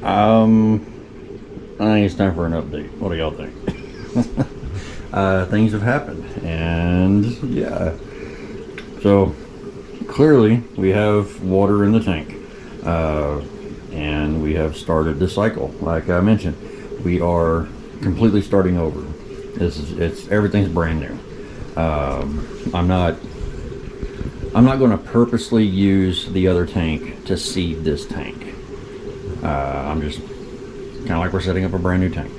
I think it's time for an update. What do y'all think? Things have happened, and yeah. So clearly we have water in the tank, and we have started the cycle. Like I mentioned, we are completely starting over. Everything's brand new. I'm not going to purposely use the other tank to seed this tank. I'm just kind of like we're setting up a brand new tank.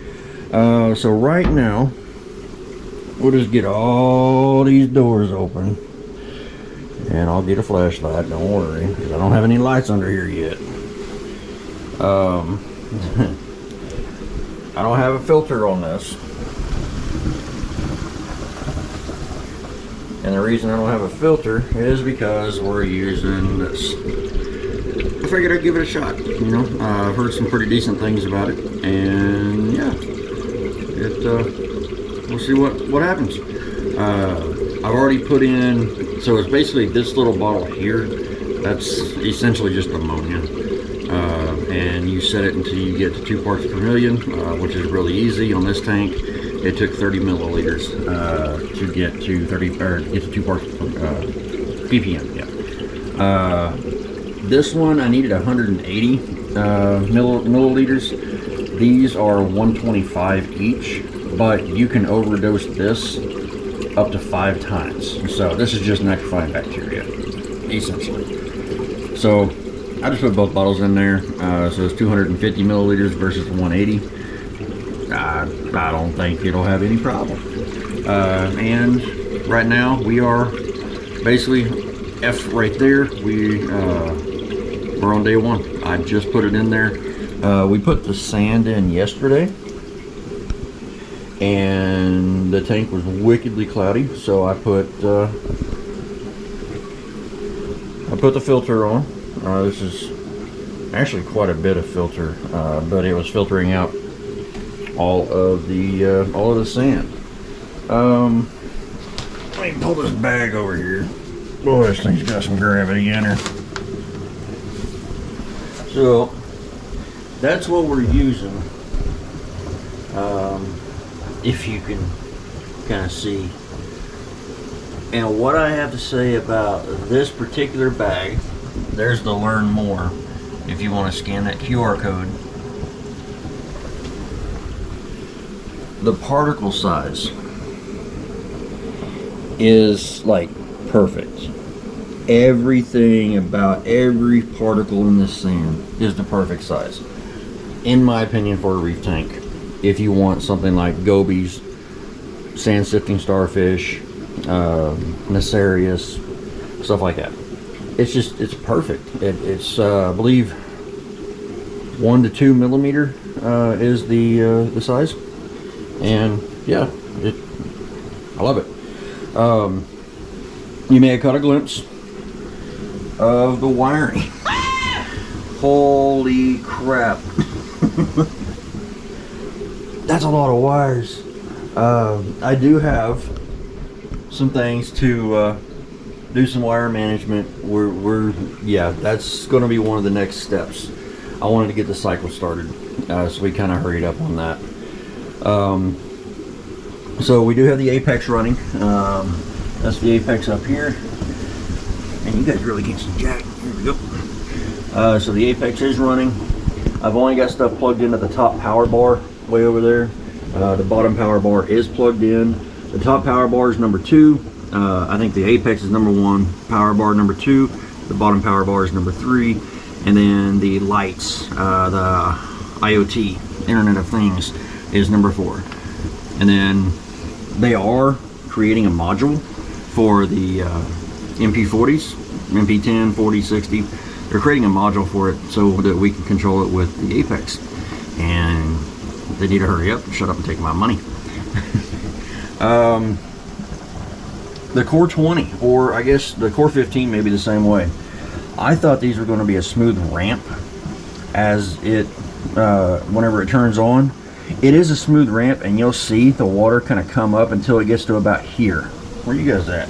So right now, we'll just get all these doors open, and I'll get a flashlight. Don't worry, because I don't have any lights under here yet. I don't have a filter on this. And the reason I don't have a filter is because we're using this. I figured I'd give it a shot. You know, I've heard some pretty decent things about it, and yeah, we'll see what happens. I've already put in, so it's basically this little bottle here. That's essentially just ammonia, and you set it until you get to 2 parts per million, which is really easy on this tank. It took 30 milliliters to get to 2 parts ppm. Yeah. This one I needed 180 milliliters. These are 125 each, but you can overdose this up to 5 times. So this is just nitrifying bacteria, essentially. So I just put both bottles in there. So it's 250 milliliters versus 180. I don't think it'll have any problem. And right now we are basically F right there. We're on day 1. I just put it in there. We put the sand in yesterday, and the tank was wickedly cloudy, so I put the filter on. This is actually quite a bit of filter, but it was filtering out all of the sand. Let me pull this bag over here. Boy, this thing's got some gravity in her. So that's what we're using. If you can kind of see. And what I have to say about this particular bag, there's the learn more if you want to scan that QR code. The particle size is like perfect. Everything about every particle in this sand is the perfect size, in my opinion, for a reef tank. If you want something like gobies, sand sifting starfish, Nacerius, stuff like that, it's perfect. It's I believe 1 to 2 millimeter is the size. And yeah, I love it. You may have caught a glimpse of the wiring. Holy crap. That's a lot of wires. I do have some things to do some wire management. Yeah, that's going to be one of the next steps. I wanted to get the cycle started, so we kind of hurried up on that. So we do have the Apex running. That's the Apex up here, and you guys really can't see jack. Here we go. So the Apex is running. I've only got stuff plugged into the top power bar way over there. The bottom power bar is plugged in. The top power bar is number 2. I think the Apex is number 1, power bar number 2, the bottom power bar is number 3, and then the lights, the IoT, Internet of Things, is number 4. And then they are creating a module for the MP40s, MP10, 40, 60. They're creating a module for it so that we can control it with the Apex. And they need to hurry up, shut up and take my money. The Core 20, or I guess the Core 15 may be the same way. I thought these were going to be a smooth ramp as it, whenever it turns on. It is a smooth ramp, and you'll see the water kind of come up until it gets to about here. Where you guys at?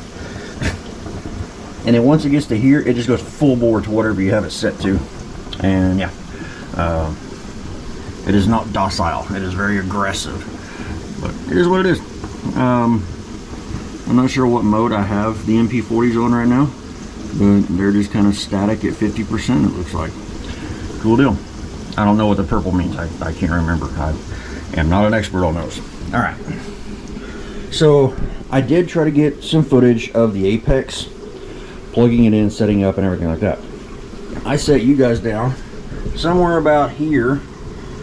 And then once it gets to here, it just goes full bore to whatever you have it set to. And yeah, It is not docile. It is very aggressive. But it is what it is. I'm not sure what mode I have the MP40s on right now, but they're just kind of static at 50%, it looks like. Cool deal. I don't know what the purple means. I can't remember. I am not an expert on those. All right. So I did try to get some footage of the Apex, plugging it in, setting up, and everything like that. I set you guys down somewhere about here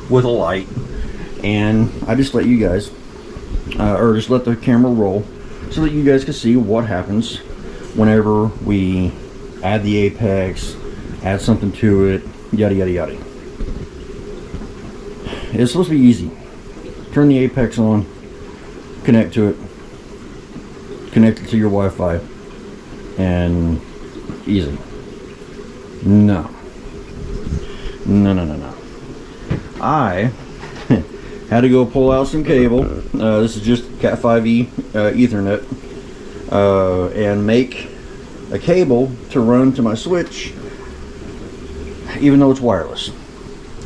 with a light, and I just let you guys, or just let the camera roll so that you guys can see what happens whenever we add the Apex, add something to it, yada yada yada. It's supposed to be easy. Turn the Apex on, connect to it, connect it to your Wi-Fi, and easy. No. I had to go pull out some cable. This is just Cat 5e Ethernet, and make a cable to run to my switch, even though it's wireless.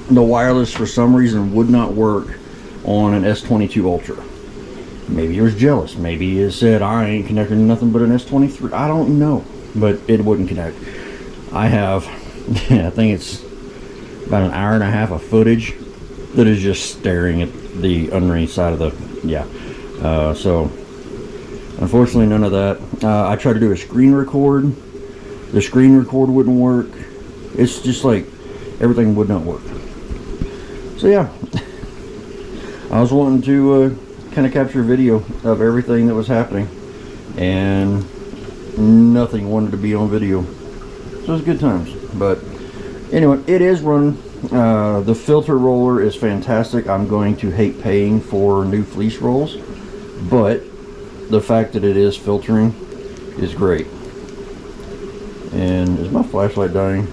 The wireless, for some reason, would not work on an S22 Ultra. Maybe it was jealous. Maybe it said, I ain't connecting nothing but an S23. I don't know, but it wouldn't connect. I have, I think it's about an hour and a half of footage that is just staring at the underneath side of the, so unfortunately none of that. I tried to do a screen record. The screen record wouldn't work. It's just like everything would not work. So yeah, I was wanting to kind of capture video of everything that was happening, and nothing wanted to be on video. So it was good times. But anyway, it is running. The filter roller is fantastic. I'm going to hate paying for new fleece rolls, but the fact that it is filtering is great. And is my flashlight dying?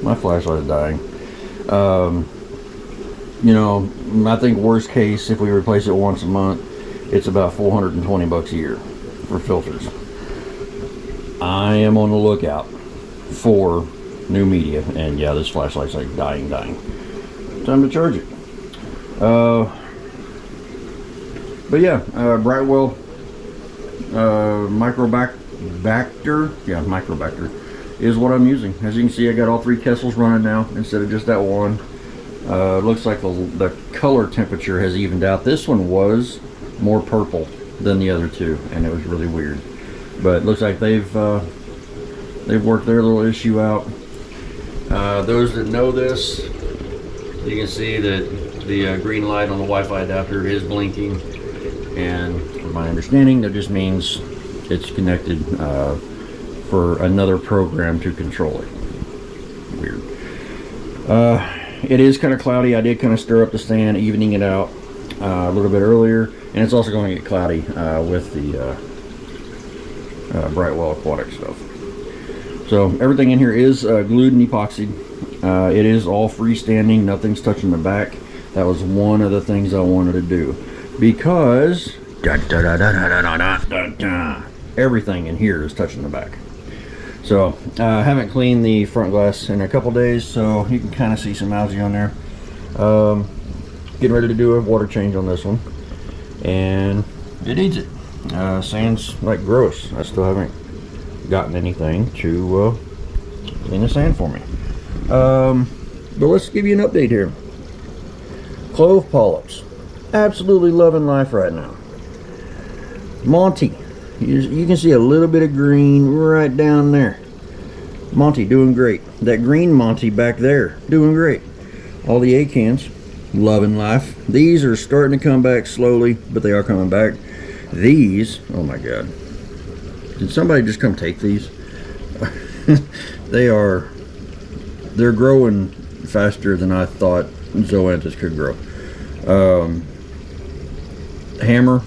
My flashlight is dying. You know, I think worst case, if we replace it once a month, it's about 420 bucks a year for filters. I am on the lookout for new media, and yeah, this flashlight's like dying. Time to charge it. But yeah, Brightwell Microbacter, yeah, Microbacter is what I'm using. As you can see, I got all 3 Kessels running now instead of just that one. Looks like the color temperature has evened out. This one was more purple than the other 2, and it was really weird. But it looks like they've worked their little issue out. Those that know this, you can see that the green light on the Wi-Fi adapter is blinking, and from my understanding, that just means it's connected for another program to control it. Weird. It is kind of cloudy. I did kind of stir up the stand, evening it out a little bit earlier, and it's also going to get cloudy with the Brightwell Aquatics stuff. So everything in here is glued and epoxied. It is all freestanding. Nothing's touching the back. That was one of the things I wanted to do, because everything in here is touching the back. So I haven't cleaned the front glass in a couple days, so you can kind of see some algae on there. Getting ready to do a water change on this one, and it needs it. Sand's like gross. I still haven't gotten anything to clean the sand for me. But let's give you an update here. Clove polyps, absolutely loving life right now. Monty, you can see a little bit of green right down there. Monty doing great. That green Monty back there doing great. All the acans loving life. These are starting to come back slowly, but they are coming back. These, oh my god, did somebody just come take these? They're growing faster than I thought zoanthus could grow. Hammer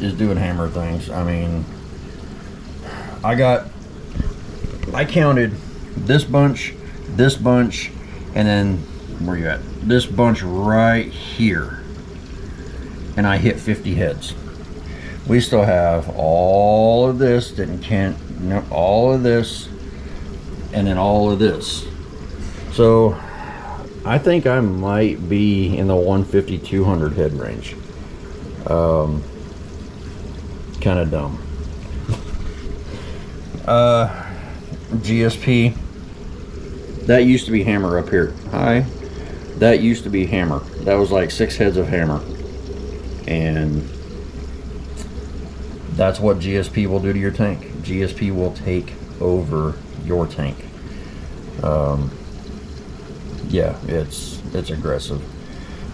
is doing hammer things. I mean, I counted this bunch, and then where you at? This bunch right here, and I hit 50 heads. We still have all of this, all of this, and then all of this. So I think I might be in the 150-200 head range. Kind of dumb. GSP. That used to be hammer up here. Hi. That used to be hammer. That was like 6 heads of hammer. And that's what GSP will do to your tank. GSP will take over your tank. Yeah, it's aggressive.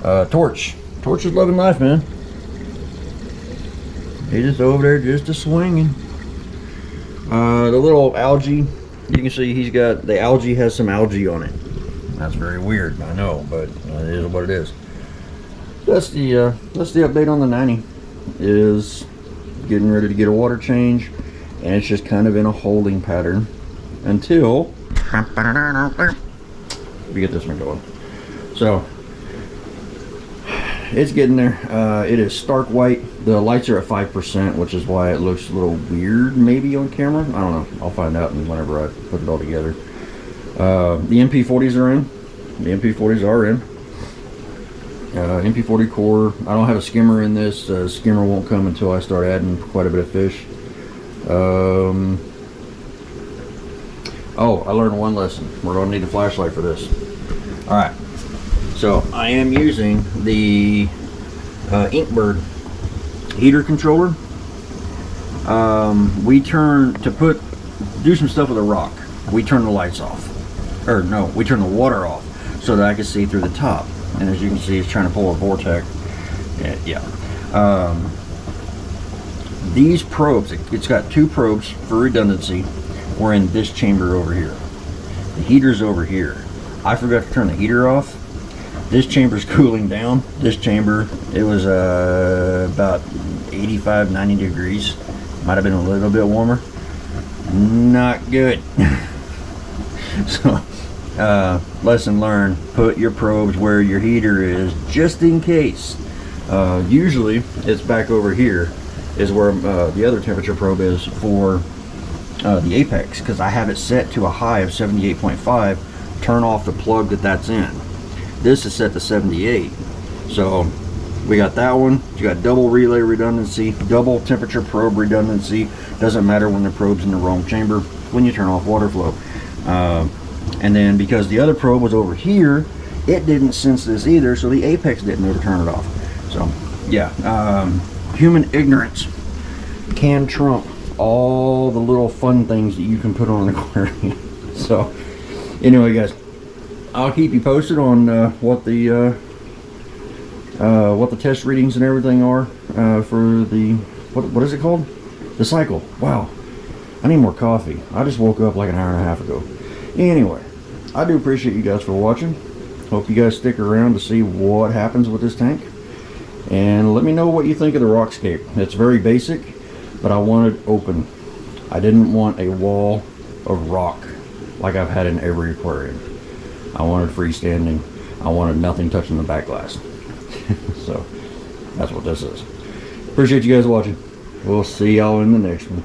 Torch is loving life, man. He's just over there just a swinging. The little algae, you can see he's got, the algae has some algae on it. That's very weird, I know, but it is what it is. That's the update on the 90. Is getting ready to get a water change, and it's just kind of in a holding pattern until we get this one going. So it's getting there. It is stark white. The lights are at 5%, which is why it looks a little weird maybe on camera. I don't know, I'll find out whenever I put it all together. The MP40s are in. The MP40s are in. MP40 core. I don't have a skimmer in this. Skimmer won't come until I start adding quite a bit of fish. Oh, I learned one lesson. We're going to need a flashlight for this. Alright, so I am using the Inkbird heater controller. We turn, to do some stuff with a rock, we turn the lights off. Or no, we turn the water off so that I can see through the top. And as you can see, it's trying to pull a vortex. Yeah. These probes, it's got 2 probes for redundancy. We're in this chamber over here. The heater's over here. I forgot to turn the heater off. This chamber's cooling down. This chamber, it was about 85, 90 degrees. Might have been a little bit warmer. Not good. So, lesson learned, put your probes where your heater is, just in case. Usually, it's back over here, is where the other temperature probe is for the Apex, because I have it set to a high of 78.5. Turn off the plug that's in. This is set to 78. So we got that one. You got double relay redundancy, double temperature probe redundancy. Doesn't matter when the probe's in the wrong chamber when you turn off water flow. And then because the other probe was over here, it didn't sense this either, so the Apex didn't know to turn it off. So yeah, human ignorance can trump all the little fun things that you can put on an aquarium. So anyway, guys, I'll keep you posted on what the test readings and everything are for the what is it called? The cycle. Wow, I need more coffee. I just woke up like an hour and a half ago. Anyway, I do appreciate you guys for watching. Hope you guys stick around to see what happens with this tank, and let me know what you think of the rockscape. It's very basic, but I want it open. I didn't want a wall of rock like I've had in every aquarium. I wanted freestanding. I wanted nothing touching the back glass. So that's what this is. Appreciate you guys watching. We'll see y'all in the next one.